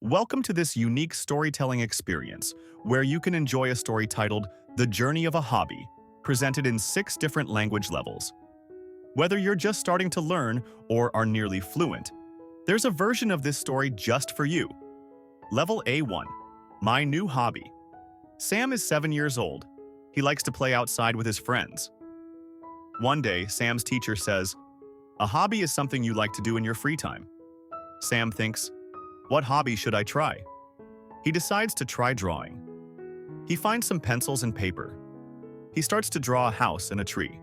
Welcome to this unique storytelling experience where you can enjoy a story titled The Journey of a Hobby, presented in 6 different language levels. Whether you're just starting to learn or are nearly fluent, there's a version of this story just for you. Level A1, My New Hobby. Sam is 7 years old. He likes to play outside with his friends. One day, Sam's teacher says, "A hobby is something you like to do in your free time." Sam thinks, "What hobby should I try?" He decides to try drawing. He finds some pencils and paper. He starts to draw a house and a tree.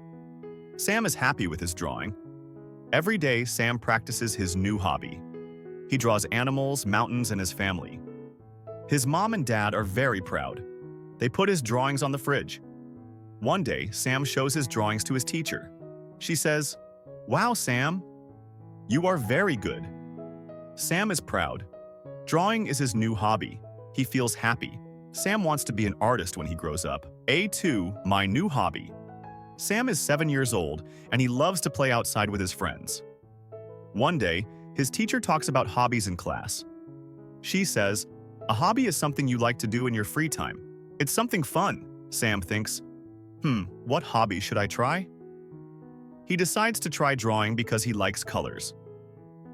Sam is happy with his drawing. Every day, Sam practices his new hobby. He draws animals, mountains, and his family. His mom and dad are very proud. They put his drawings on the fridge. One day, Sam shows his drawings to his teacher. She says, "Wow, Sam, you are very good." Sam is proud. Drawing is his new hobby. He feels happy. Sam wants to be an artist when he grows up. A2, My New Hobby. Sam is 7 years old, and he loves to play outside with his friends. One day, his teacher talks about hobbies in class. She says, "A hobby is something you like to do in your free time. It's something fun." Sam thinks, what hobby should I try? He decides to try drawing because he likes colors.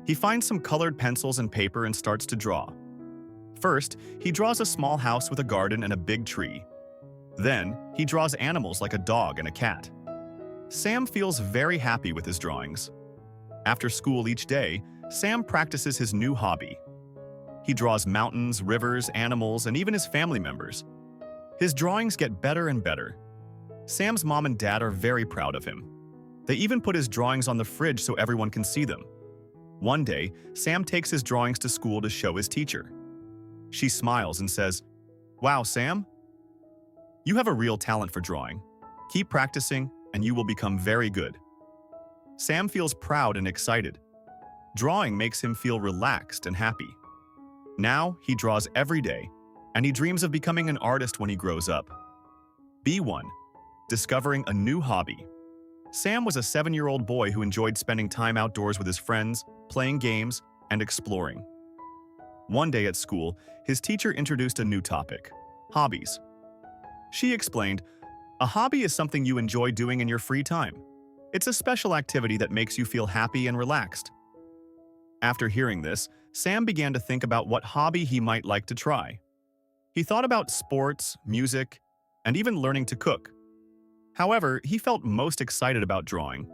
He finds some colored pencils and paper and starts to draw. First, he draws a small house with a garden and a big tree. Then, he draws animals like a dog and a cat. Sam feels very happy with his drawings. After school each day, Sam practices his new hobby. He draws mountains, rivers, animals, and even his family members. His drawings get better and better. Sam's mom and dad are very proud of him. They even put his drawings on the fridge so everyone can see them. One day, Sam takes his drawings to school to show his teacher. She smiles and says, "Wow, Sam, you have a real talent for drawing. Keep practicing and you will become very good." Sam feels proud and excited. Drawing makes him feel relaxed and happy. Now, he draws every day, and he dreams of becoming an artist when he grows up. B1, Discovering a New Hobby. Sam was a 7-year-old boy who enjoyed spending time outdoors with his friends, playing games, and exploring. One day at school, his teacher introduced a new topic: hobbies. She explained, "A hobby is something you enjoy doing in your free time. It's a special activity that makes you feel happy and relaxed." After hearing this, Sam began to think about what hobby he might like to try. He thought about sports, music, and even learning to cook. However, he felt most excited about drawing.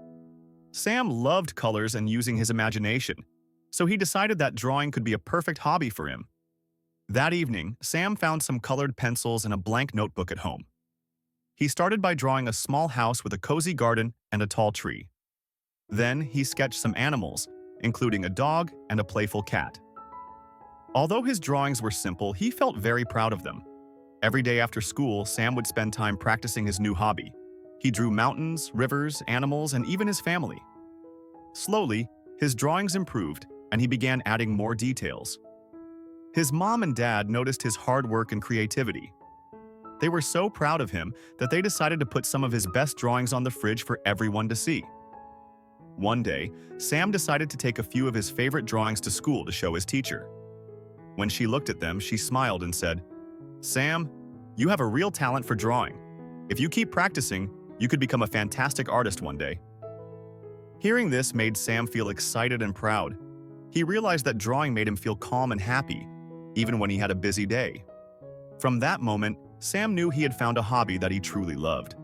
Sam loved colors and using his imagination, so he decided that drawing could be a perfect hobby for him. That evening, Sam found some colored pencils and a blank notebook at home. He started by drawing a small house with a cozy garden and a tall tree. Then, he sketched some animals, including a dog and a playful cat. Although his drawings were simple, he felt very proud of them. Every day after school, Sam would spend time practicing his new hobby. He drew mountains, rivers, animals, and even his family. Slowly, his drawings improved, and he began adding more details. His mom and dad noticed his hard work and creativity. They were so proud of him that they decided to put some of his best drawings on the fridge for everyone to see. One day, Sam decided to take a few of his favorite drawings to school to show his teacher. When she looked at them, she smiled and said, "Sam, you have a real talent for drawing. If you keep practicing, you could become a fantastic artist one day." Hearing this made Sam feel excited and proud. He realized that drawing made him feel calm and happy, even when he had a busy day. From that moment, Sam knew he had found a hobby that he truly loved.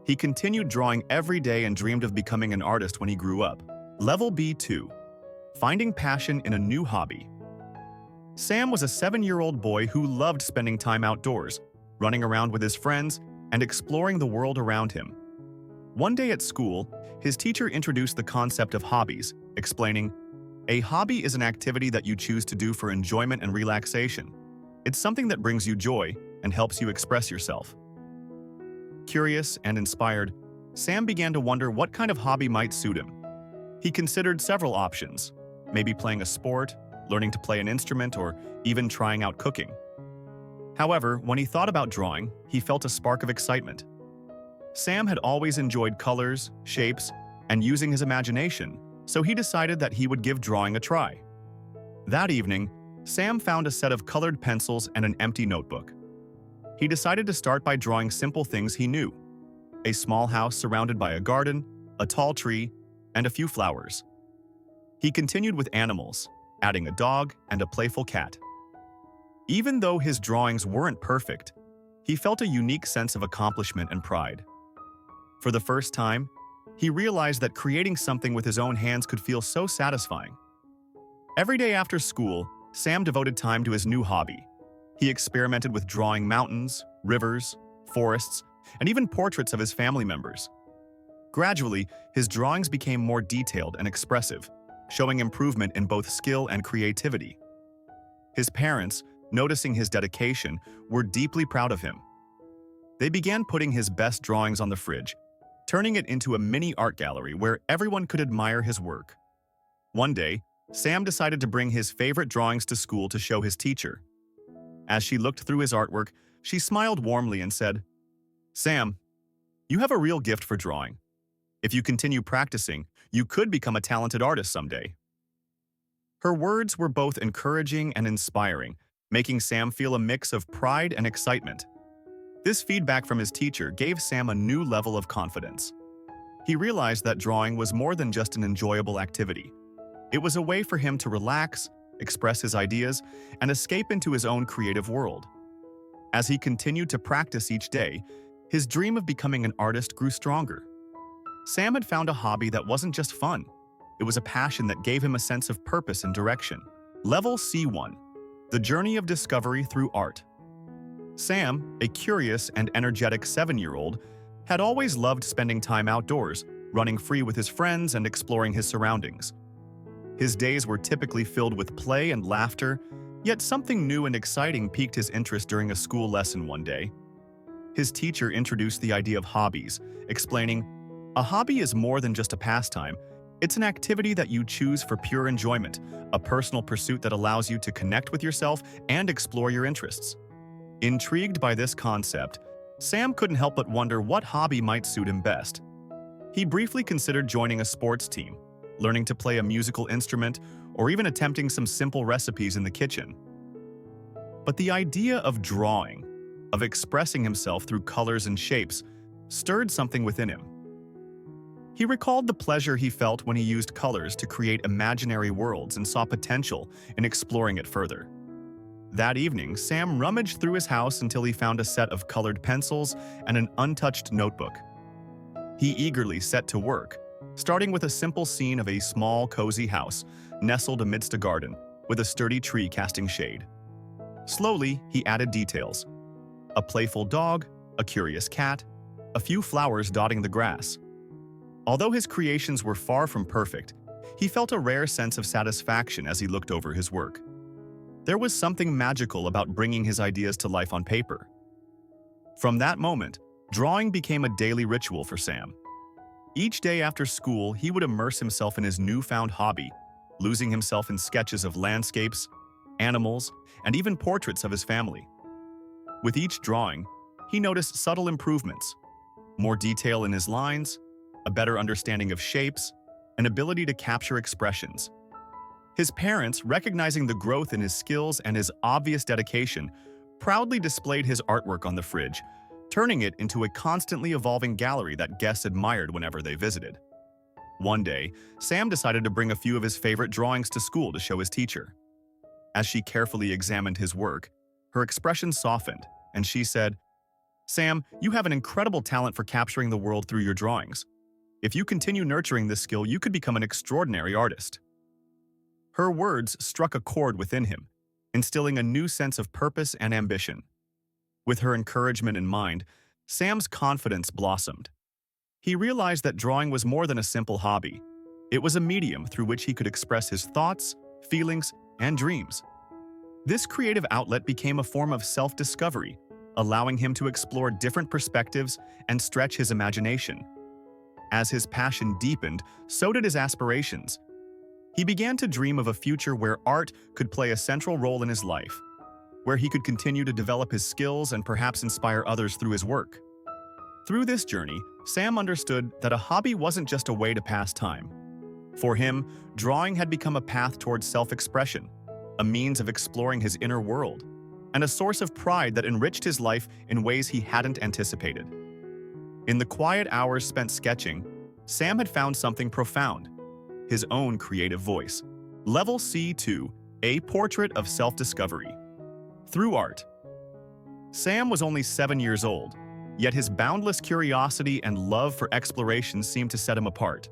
He continued drawing every day and dreamed of becoming an artist when he grew up. Level B2, Finding Passion in a New Hobby. Sam was a 7-year-old boy who loved spending time outdoors, running around with his friends, and exploring the world around him. One day at school, his teacher introduced the concept of hobbies, explaining, "A hobby is an activity that you choose to do for enjoyment and relaxation. It's something that brings you joy and helps you express yourself." Curious and inspired, Sam began to wonder what kind of hobby might suit him. He considered several options, maybe playing a sport, learning to play an instrument, or even trying out cooking. However, when he thought about drawing, he felt a spark of excitement. Sam had always enjoyed colors, shapes, and using his imagination, so he decided that he would give drawing a try. That evening, Sam found a set of colored pencils and an empty notebook. He decided to start by drawing simple things he knew: a small house surrounded by a garden, a tall tree, and a few flowers. He continued with animals, adding a dog and a playful cat. Even though his drawings weren't perfect, he felt a unique sense of accomplishment and pride. For the first time, he realized that creating something with his own hands could feel so satisfying. Every day after school, Sam devoted time to his new hobby. He experimented with drawing mountains, rivers, forests, and even portraits of his family members. Gradually, his drawings became more detailed and expressive, showing improvement in both skill and creativity. His parents, noticing his dedication, were deeply proud of him. They began putting his best drawings on the fridge, turning it into a mini art gallery where everyone could admire his work. One day, Sam decided to bring his favorite drawings to school to show his teacher. As she looked through his artwork, she smiled warmly and said, "Sam, you have a real gift for drawing. If you continue practicing, you could become a talented artist someday." Her words were both encouraging and inspiring, making Sam feel a mix of pride and excitement. This feedback from his teacher gave Sam a new level of confidence. He realized that drawing was more than just an enjoyable activity. It was a way for him to relax, express his ideas, and escape into his own creative world. As he continued to practice each day, his dream of becoming an artist grew stronger. Sam had found a hobby that wasn't just fun. It was a passion that gave him a sense of purpose and direction. Level C1: The Journey of Discovery Through Art. Sam, a curious and energetic 7-year-old, had always loved spending time outdoors, running free with his friends and exploring his surroundings. His days were typically filled with play and laughter, yet something new and exciting piqued his interest during a school lesson one day. His teacher introduced the idea of hobbies, explaining, "A hobby is more than just a pastime. It's an activity that you choose for pure enjoyment, a personal pursuit that allows you to connect with yourself and explore your interests." Intrigued by this concept, Sam couldn't help but wonder what hobby might suit him best. He briefly considered joining a sports team, learning to play a musical instrument, or even attempting some simple recipes in the kitchen. But the idea of drawing, of expressing himself through colors and shapes, stirred something within him. He recalled the pleasure he felt when he used colors to create imaginary worlds and saw potential in exploring it further. That evening, Sam rummaged through his house until he found a set of colored pencils and an untouched notebook. He eagerly set to work, starting with a simple scene of a small, cozy house nestled amidst a garden, with a sturdy tree casting shade. Slowly, he added details: a playful dog, a curious cat, a few flowers dotting the grass. Although his creations were far from perfect, he felt a rare sense of satisfaction as he looked over his work. There was something magical about bringing his ideas to life on paper. From that moment, drawing became a daily ritual for Sam. Each day after school, he would immerse himself in his newfound hobby, losing himself in sketches of landscapes, animals, and even portraits of his family. With each drawing, he noticed subtle improvements: more detail in his lines, a better understanding of shapes, an ability to capture expressions. His parents, recognizing the growth in his skills and his obvious dedication, proudly displayed his artwork on the fridge, turning it into a constantly evolving gallery that guests admired whenever they visited. One day, Sam decided to bring a few of his favorite drawings to school to show his teacher. As she carefully examined his work, her expression softened, and she said, "Sam, you have an incredible talent for capturing the world through your drawings. If you continue nurturing this skill, you could become an extraordinary artist." Her words struck a chord within him, instilling a new sense of purpose and ambition. With her encouragement in mind, Sam's confidence blossomed. He realized that drawing was more than a simple hobby. It was a medium through which he could express his thoughts, feelings, and dreams. This creative outlet became a form of self-discovery, allowing him to explore different perspectives and stretch his imagination. As his passion deepened, so did his aspirations. He began to dream of a future where art could play a central role in his life, where he could continue to develop his skills and perhaps inspire others through his work. Through this journey, Sam understood that a hobby wasn't just a way to pass time. For him, drawing had become a path towards self-expression, a means of exploring his inner world, and a source of pride that enriched his life in ways he hadn't anticipated. In the quiet hours spent sketching, Sam had found something profound: his own creative voice. Level C2, a portrait of self-discovery. Through art. Sam was only 7 years old, yet his boundless curiosity and love for exploration seemed to set him apart.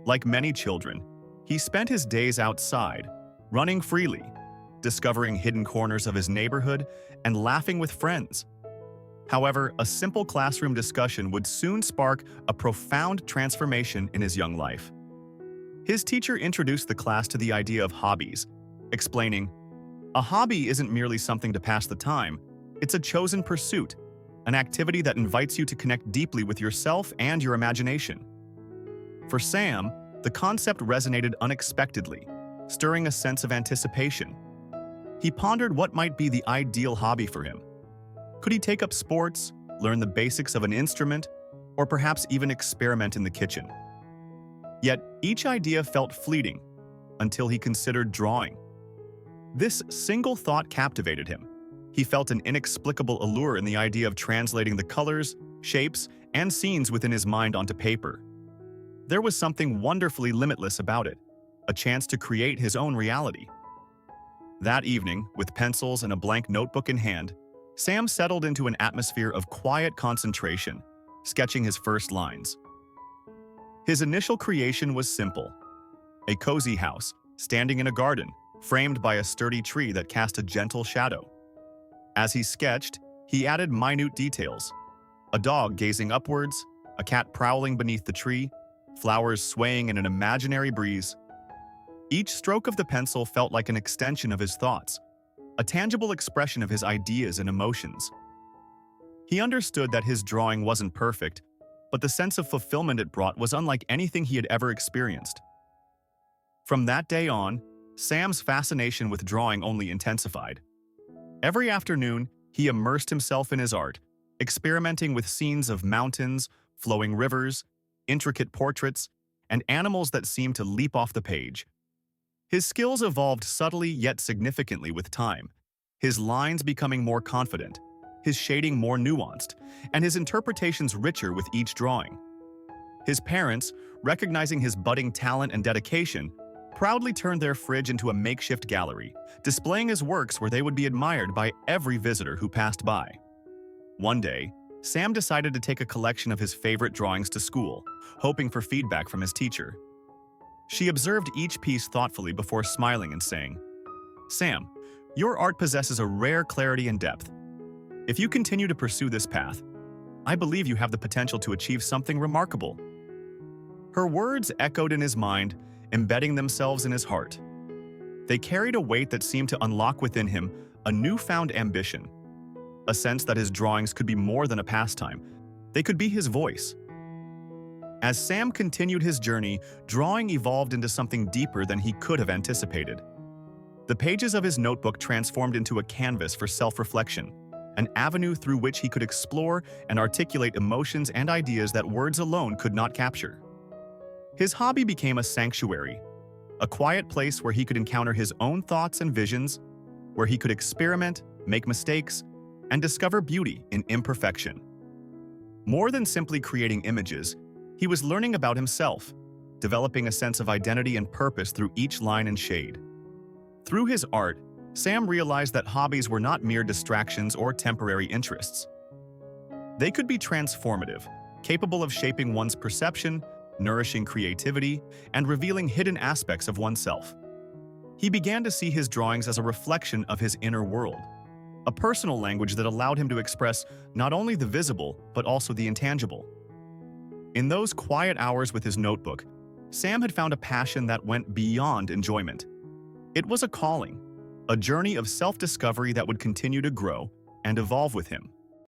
Like many children, he spent his days outside, running freely, discovering hidden corners of his neighborhood, and laughing with friends. However, a simple classroom discussion would soon spark a profound transformation in his young life. His teacher introduced the class to the idea of hobbies, explaining, "A hobby isn't merely something to pass the time, it's a chosen pursuit, an activity that invites you to connect deeply with yourself and your imagination." For Sam, the concept resonated unexpectedly, stirring a sense of anticipation. He pondered what might be the ideal hobby for him. Could he take up sports, learn the basics of an instrument, or perhaps even experiment in the kitchen? Yet, each idea felt fleeting until he considered drawing. This single thought captivated him. He felt an inexplicable allure in the idea of translating the colors, shapes, and scenes within his mind onto paper. There was something wonderfully limitless about it, a chance to create his own reality. That evening, with pencils and a blank notebook in hand, Sam settled into an atmosphere of quiet concentration, sketching his first lines. His initial creation was simple: a cozy house, standing in a garden, framed by a sturdy tree that cast a gentle shadow. As he sketched, he added minute details: a dog gazing upwards, a cat prowling beneath the tree, flowers swaying in an imaginary breeze. Each stroke of the pencil felt like an extension of his thoughts, a tangible expression of his ideas and emotions. He understood that his drawing wasn't perfect, but the sense of fulfillment it brought was unlike anything he had ever experienced. From that day on, Sam's fascination with drawing only intensified. Every afternoon, he immersed himself in his art, experimenting with scenes of mountains, flowing rivers, intricate portraits, and animals that seemed to leap off the page. His skills evolved subtly yet significantly with time, his lines becoming more confident, his shading more nuanced, and his interpretations richer with each drawing. His parents, recognizing his budding talent and dedication, proudly turned their fridge into a makeshift gallery, displaying his works where they would be admired by every visitor who passed by. One day, Sam decided to take a collection of his favorite drawings to school, hoping for feedback from his teacher. She observed each piece thoughtfully before smiling and saying, "Sam, your art possesses a rare clarity and depth. If you continue to pursue this path, I believe you have the potential to achieve something remarkable." Her words echoed in his mind, embedding themselves in his heart. They carried a weight that seemed to unlock within him a newfound ambition, a sense that his drawings could be more than a pastime. They could be his voice. As Sam continued his journey, drawing evolved into something deeper than he could have anticipated. The pages of his notebook transformed into a canvas for self-reflection, an avenue through which he could explore and articulate emotions and ideas that words alone could not capture. His hobby became a sanctuary, a quiet place where he could encounter his own thoughts and visions, where he could experiment, make mistakes, and discover beauty in imperfection. More than simply creating images, he was learning about himself, developing a sense of identity and purpose through each line and shade. Through his art, Sam realized that hobbies were not mere distractions or temporary interests. They could be transformative, capable of shaping one's perception, nourishing creativity, and revealing hidden aspects of oneself. He began to see his drawings as a reflection of his inner world, a personal language that allowed him to express not only the visible, but also the intangible. In those quiet hours with his notebook, Sam had found a passion that went beyond enjoyment. It was a calling, a journey of self-discovery that would continue to grow and evolve with him.